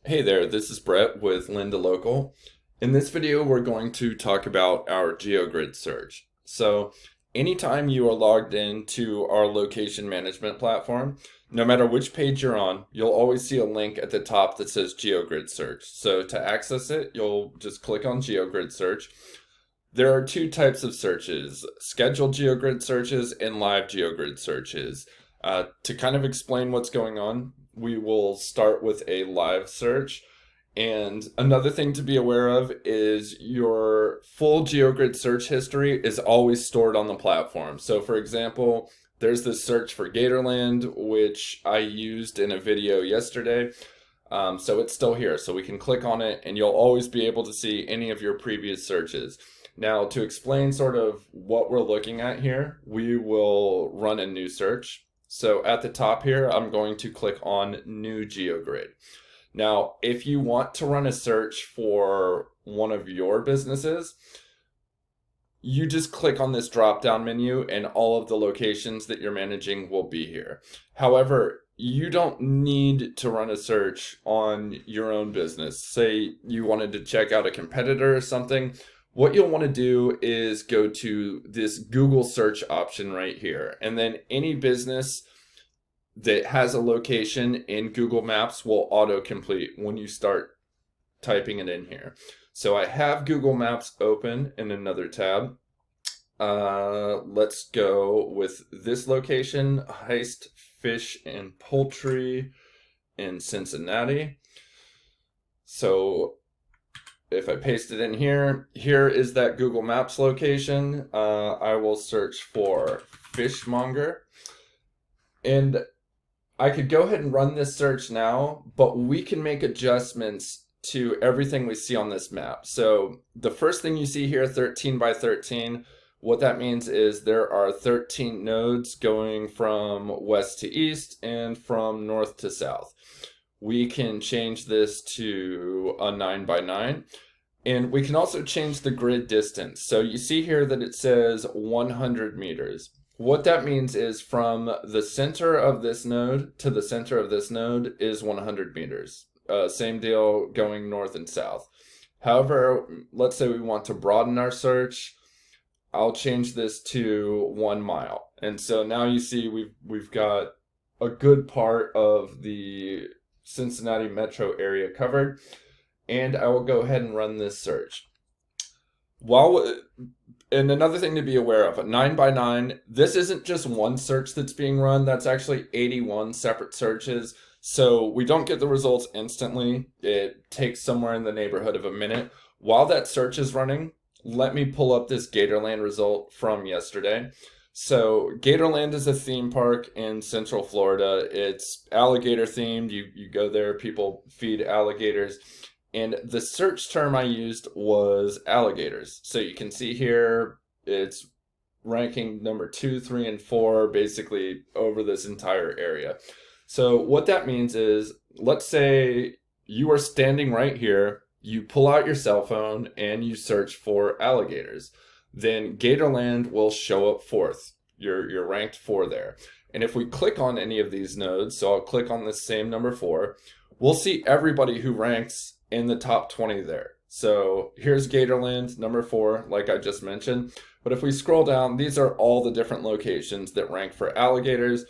Hey there, this is Brett with Linda Local. In this video, we're going to talk about our GeoGrid search. So, anytime you are logged into our location management platform, no matter which page you're on, you'll always see a link at the top that says GeoGrid search. So, to access it, you'll just click on GeoGrid search. There are two types of searches, scheduled GeoGrid searches and live GeoGrid searches. To kind of explain what's going on, we will start with a live search. And another thing to be aware of is your full GeoGrid search history is always stored on the platform. So for example, there's this search for Gatorland, which I used in a video yesterday. So it's still here. So we can click on it and you'll always be able to see any of your previous searches. Now, to explain sort of what we're looking at here, we will run a new search. So at the top here, I'm going to click on New GeoGrid. Now, if you want to run a search for one of your businesses, you just click on this drop-down menu and all of the locations that you're managing will be here. However, you don't need to run a search on your own business. Say you wanted to check out a competitor or something. What you'll want to do is go to this Google search option right here, and then any business that has a location in Google Maps will autocomplete when you start typing it in here. So I have Google Maps open in another tab. Let's go with this location, Heist Fish and Poultry in Cincinnati. So if I paste it in here, here is that Google Maps location. I will search for fishmonger. And I could go ahead and run this search now, but we can make adjustments to everything we see on this map. So the first thing you see here, 13 by 13, what that means is there are 13 nodes going from west to east and from north to south. We can change this to a 9 by 9. And we can also change the grid distance. So you see here that it says 100 meters. What that means is from the center of this node to the center of this node is 100 meters. Same deal going north and south. However, let's say we want to broaden our search. I'll change this to 1 mile. And so now you see we've got a good part of the Cincinnati metro area covered. And I will go ahead and run this search. And another thing to be aware of, a 9 by 9, this isn't just one search that's being run, that's actually 81 separate searches. So we don't get the results instantly. It takes somewhere in the neighborhood of a minute. While that search is running, let me pull up this Gatorland result from yesterday. So Gatorland is a theme park in Central Florida. It's alligator themed. You go there, people feed alligators. And the search term I used was alligators. So you can see here, it's ranking number 2, 3, and 4, basically over this entire area. So what that means is, let's say you are standing right here, you pull out your cell phone and you search for alligators. Then Gatorland will show up fourth. You're ranked 4 there. And if we click on any of these nodes, so I'll click on this same number 4, we'll see everybody who ranks in the top 20 there. So here's Gatorland, number 4, like I just mentioned. But if we scroll down, these are all the different locations that rank for alligators.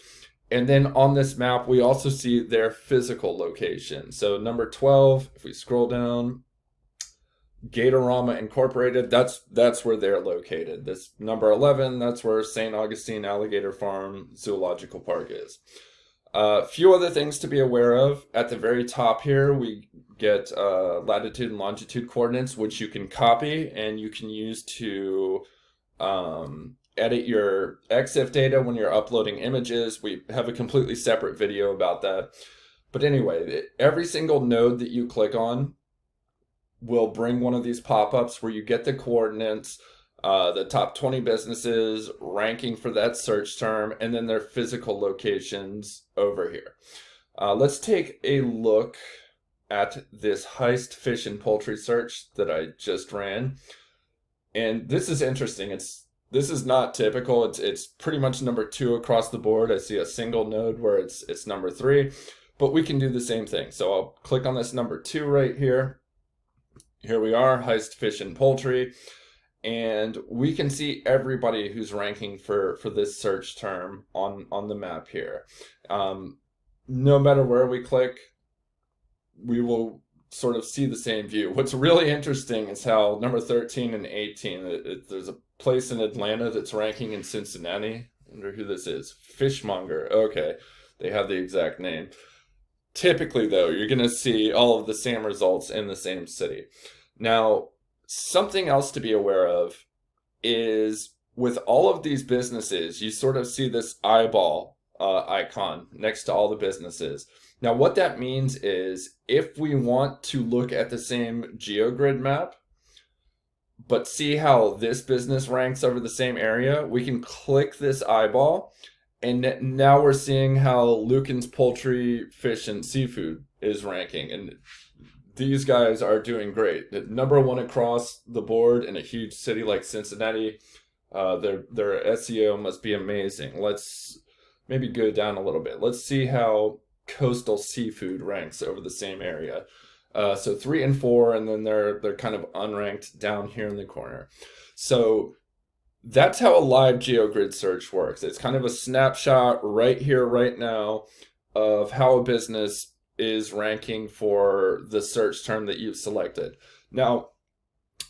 And then on this map, we also see their physical location. So number 12, if we scroll down, Gatorama Incorporated, that's where they're located. This number 11, that's where St. Augustine Alligator Farm Zoological Park is. A few other things to be aware of. At the very top here, we get latitude and longitude coordinates, which you can copy and you can use to edit your EXIF data when you're uploading images. We have a completely separate video about that. But anyway, every single node that you click on will bring one of these pop-ups where you get the coordinates, the top 20 businesses, ranking for that search term, and then their physical locations over here. Let's take a look at this Heist Fish and Poultry search that I just ran. And this is interesting. This is not typical. It's pretty much number 2 across the board. I see a single node where it's number 3. but we can do the same thing. So I'll click on this number 2 right here. Here we are, Heist Fish and Poultry. And we can see everybody who's ranking for this search term on the map here. No matter where we click, we will sort of see the same view. What's really interesting is how number 13 and 18, there's a place in Atlanta that's ranking in Cincinnati. I wonder who this is. Fishmonger. Okay, they have the exact name. Typically, though, you're going to see all of the same results in the same city. Now, something else to be aware of is with all of these businesses, you sort of see this eyeball icon next to all the businesses. Now, what that means is if we want to look at the same GeoGrid map, but see how this business ranks over the same area, we can click this eyeball, and now we're seeing how Lucan's Poultry, Fish, and Seafood is ranking. And these guys are doing great. Number 1 across the board in a huge city like Cincinnati. Their SEO must be amazing. Let's maybe go down a little bit. Let's see how Coastal Seafood ranks over the same area. So 3 and 4, and then they're kind of unranked down here in the corner. So that's how a live GeoGrid search works. It's kind of a snapshot right here, right now, of how a business is ranking for the search term that you've selected. Now,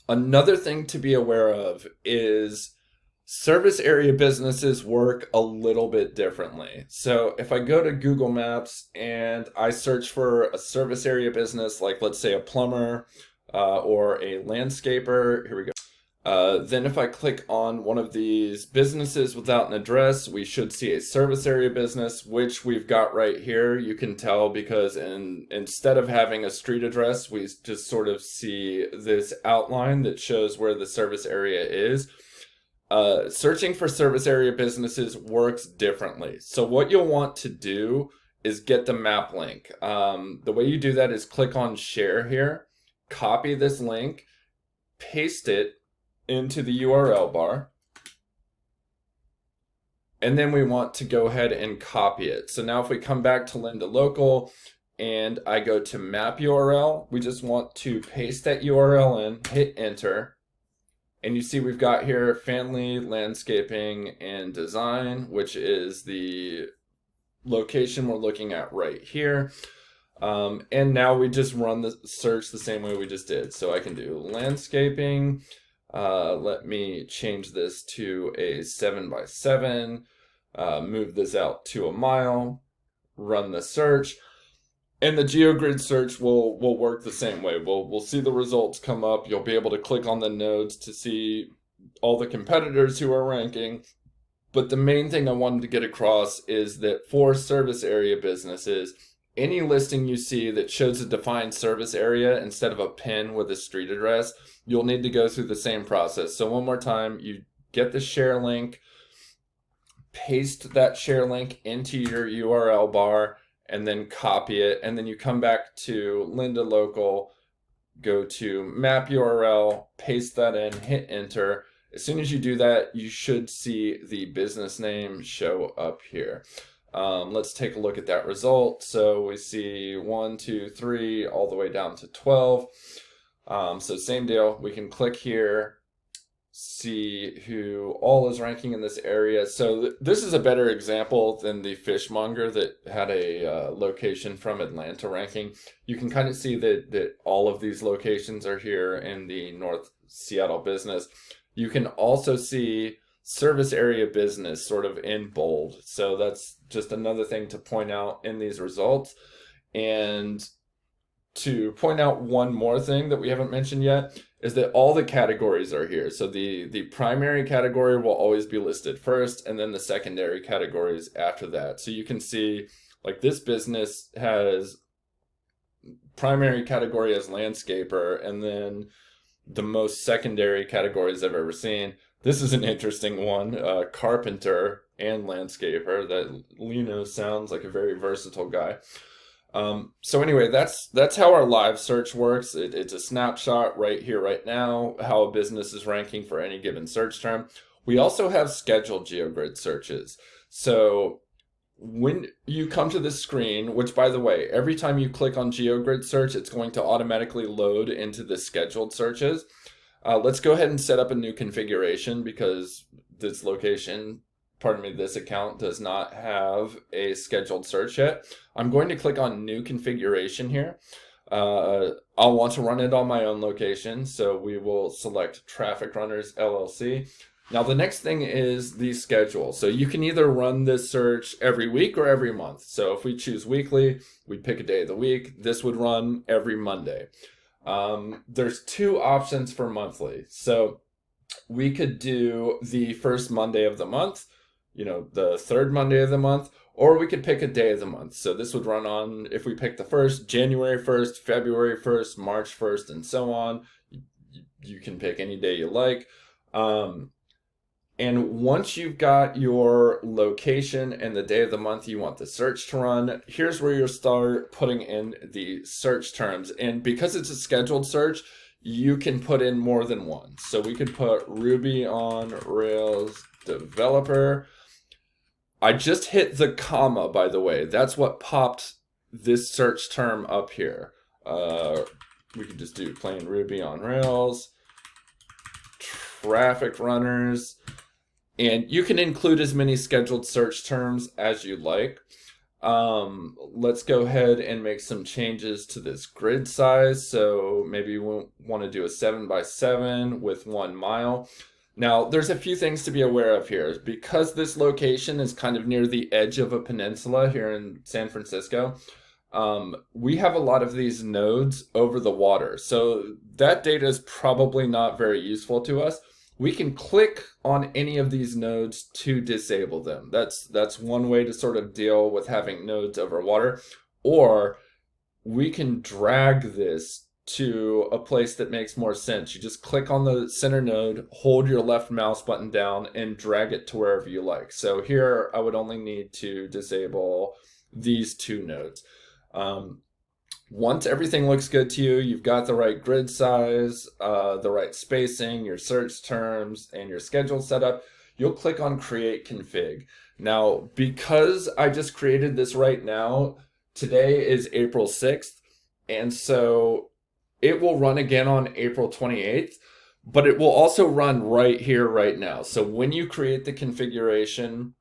another thing to be aware of is service area businesses work a little bit differently. So if I go to Google Maps and I search for a service area business, like let's say a plumber or a landscaper, here we go. Then if I click on one of these businesses without an address, we should see a service area business, which we've got right here. You can tell because instead of having a street address, we just sort of see this outline that shows where the service area is. Searching for service area businesses works differently. So what you'll want to do is get the map link. The way you do that is click on share here, copy this link, paste it into the URL bar, and then we want to go ahead and copy it. So now if we come back to Lynda Local and I go to map URL, we just want to paste that URL in, hit enter, and you see we've got here family, landscaping, and design, which is the location we're looking at right here. And now we just run the search the same way we just did. So I can do landscaping. Let me change this to a 7x7, move this out to a mile, run the search, and the GeoGrid search will work the same way. We'll see the results come up. You'll be able to click on the nodes to see all the competitors who are ranking. But the main thing I wanted to get across is that for service area businesses, any listing you see that shows a defined service area instead of a pin with a street address, you'll need to go through the same process. So one more time, you get the share link, paste that share link into your URL bar, and then copy it. And then you come back to Lynda Local, go to map URL, paste that in, hit enter. As soon as you do that, you should see the business name show up here. Let's take a look at that result. So we see 1, 2, 3, all the way down to 12. So same deal, we can click here, see who all is ranking in this area. So this is a better example than the fishmonger that had a location from Atlanta ranking. You can kind of see that all of these locations are here in the North Seattle business. You can also see service area business sort of in bold. So that's just another thing to point out in these results. And to point out one more thing that we haven't mentioned yet is that all the categories are here. So the primary category will always be listed first, and then the secondary categories after that. So you can see like this business has primary category as landscaper, and then the most secondary categories I've ever seen. This is an interesting one, carpenter and landscaper. That Lino sounds like a very versatile guy. So anyway, that's how our live search works. It's a snapshot right here, right now, how a business is ranking for any given search term. We also have scheduled GeoGrid searches. So when you come to this screen, which by the way, every time you click on GeoGrid search, it's going to automatically load into the scheduled searches. Let's go ahead and set up a new configuration because this location, pardon me, this account does not have a scheduled search yet. I'm going to click on new configuration here. I'll want to run it on my own location, so we will select Traffic Runners LLC. Now the next thing is the schedule. So you can either run this search every week or every month. So if we choose weekly, we pick a day of the week. This would run every Monday. There's two options for monthly. So we could do the first Monday of the month, the third Monday of the month, or we could pick a day of the month. So this would run on, if we pick the first, January 1st, February 1st, March 1st, and so on. You can pick any day you like. And once you've got your location and the day of the month you want the search to run, here's where you'll start putting in the search terms. And because it's a scheduled search, you can put in more than one. So we could put Ruby on Rails developer. I just hit the comma, by the way. That's what popped this search term up here. We could just do plain Ruby on Rails, traffic runners. And you can include as many scheduled search terms as you like. Let's go ahead and make some changes to this grid size. So maybe we want to do a 7x7 with 1 mile. Now, there's a few things to be aware of here. Because this location is kind of near the edge of a peninsula here in San Francisco, we have a lot of these nodes over the water. So that data is probably not very useful to us. We can click on any of these nodes to disable them. That's one way to sort of deal with having nodes over water. Or we can drag this to a place that makes more sense. You just click on the center node, hold your left mouse button down, and drag it to wherever you like. So here I would only need to disable these two nodes. Once everything looks good to you, you've got the right grid size, the right spacing, your search terms, and your schedule set up, you'll click on Create Config. Now, because I just created this right now, today is April 6th, and so it will run again on April 28th, but it will also run right here, right now. So when you create the configuration,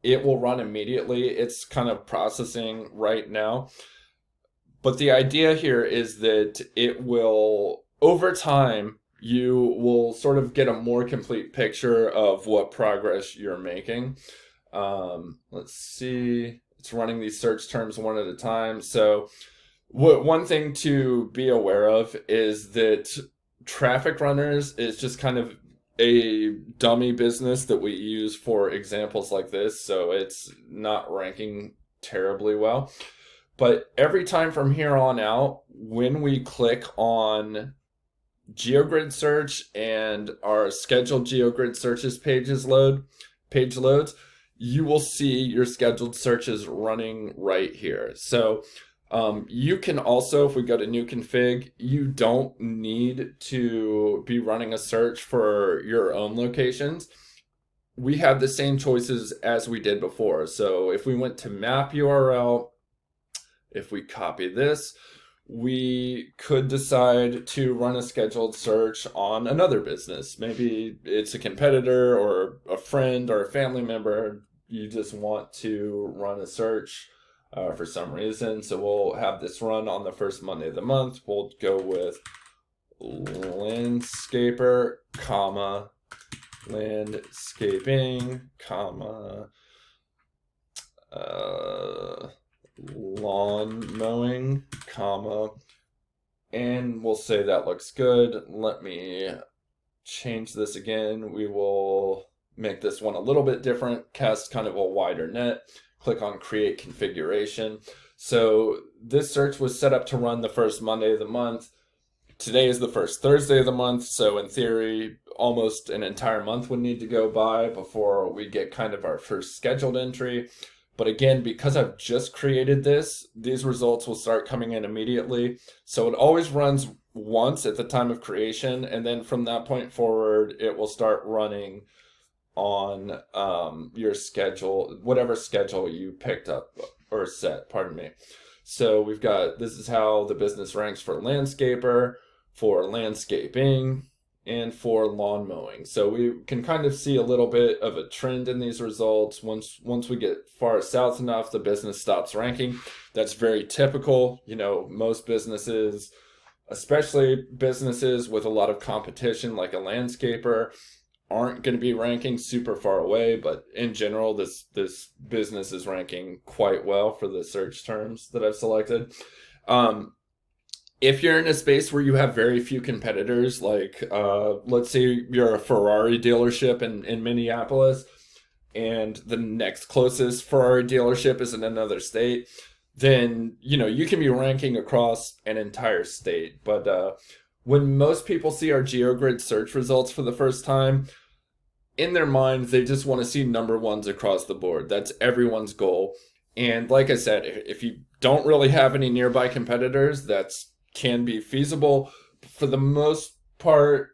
it will run immediately. It's kind of processing right now. But the idea here is that it will, over time, you will sort of get a more complete picture of what progress you're making. Let's see, it's running these search terms one at a time. So one thing to be aware of is that traffic runners is just kind of a dummy business that we use for examples like this. So it's not ranking terribly well. But every time from here on out, when we click on GeoGrid search and our scheduled GeoGrid searches page loads, you will see your scheduled searches running right here. So you can also, if we go to new config, you don't need to be running a search for your own locations. We have the same choices as we did before. So if we went to map URL, if we copy this, we could decide to run a scheduled search on another business. Maybe it's a competitor or a friend or a family member. You just want to run a search for some reason. So we'll have this run on the first Monday of the month. We'll go with landscaper, comma, landscaping, comma, lawn mowing, comma, and we'll say that looks good. Let me change this again. We will make this one a little bit different, cast kind of a wider net, click on create configuration. So this search was set up to run the first Monday of the month. Today is the first Thursday of the month, so in theory, almost an entire month would need to go by before we get kind of our first scheduled entry. But again, because I've just created this, these results will start coming in immediately. So it always runs once at the time of creation, and then from that point forward, it will start running on your schedule, whatever schedule you picked up or set, pardon me. So we've got, this is how the business ranks for landscaper, for landscaping, and for lawn mowing. So we can kind of see a little bit of a trend in these results. Once we get far south enough, the business stops ranking. That's very typical. You know, most businesses, especially businesses with a lot of competition like a landscaper, aren't going to be ranking super far away, but in general this business is ranking quite well for the search terms that I've selected. If you're in a space where you have very few competitors, like let's say you're a Ferrari dealership in Minneapolis, and the next closest Ferrari dealership is in another state, then you know you can be ranking across an entire state. But when most people see our GeoGrid search results for the first time, in their minds they just want to see number ones across the board. That's everyone's goal. And like I said, if you don't really have any nearby competitors, that's can be feasible. For the most part,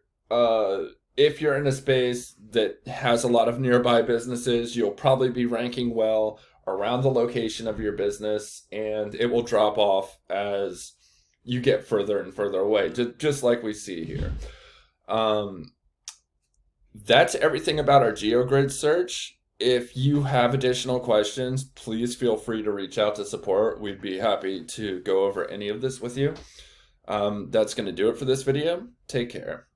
if you're in a space that has a lot of nearby businesses, you'll probably be ranking well around the location of your business, and it will drop off as you get further and further away, just like we see here. That's everything about our GeoGrid search. If you have additional questions, please feel free to reach out to support. We'd be happy to go over any of this with you. That's going to do it for this video. Take care.